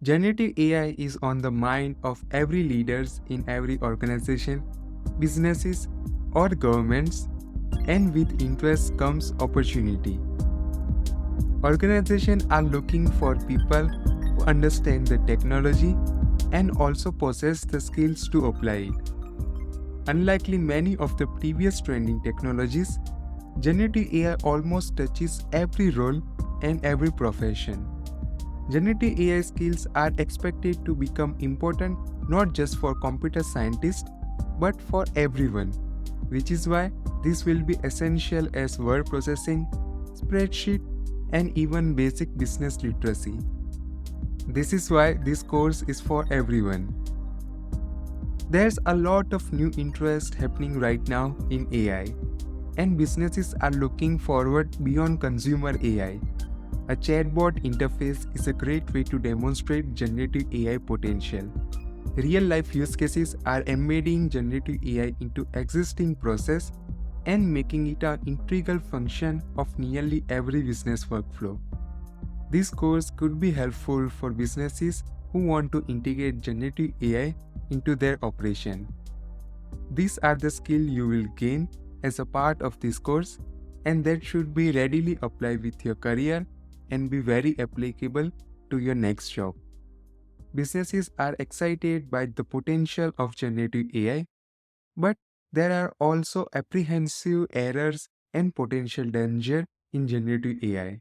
Generative AI is on the mind of every leaders in every organization, businesses, or governments, and with interest comes opportunity. Organizations are looking for people who understand the technology and also possess the skills to apply it. Unlike many of the previous trending technologies, generative AI almost touches every role and every profession. Generative AI skills are expected to become important not just for computer scientists but for everyone, which is why this will be essential as word processing, spreadsheet, and even basic business literacy. This is why this course is for everyone. There's a lot of new interest happening right now in AI, and businesses are looking forward beyond consumer AI. A chatbot interface is a great way to demonstrate generative AI potential. Real-life use cases are embedding generative AI into existing process and making it an integral function of nearly every business workflow. This course could be helpful for businesses who want to integrate generative AI into their operation. These are the skills you will gain as a part of this course, and that should be readily applied with your career and be very applicable to your next job. Businesses are excited by the potential of generative AI, but there are also apprehensive errors and potential danger in generative AI.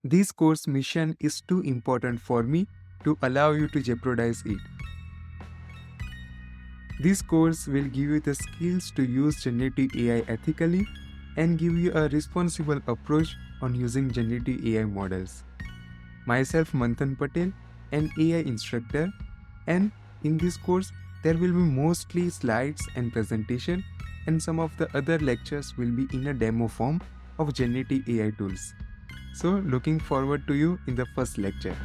This course mission is too important for me to allow you to jeopardize it. This course will give you the skills to use generative AI ethically and give you a responsible approach on using generative AI models. Myself, Manthan Patel, an AI instructor, and in this course there will be mostly slides and presentation, and some of the other lectures will be in a demo form of generative AI tools. So looking forward to you in the first lecture.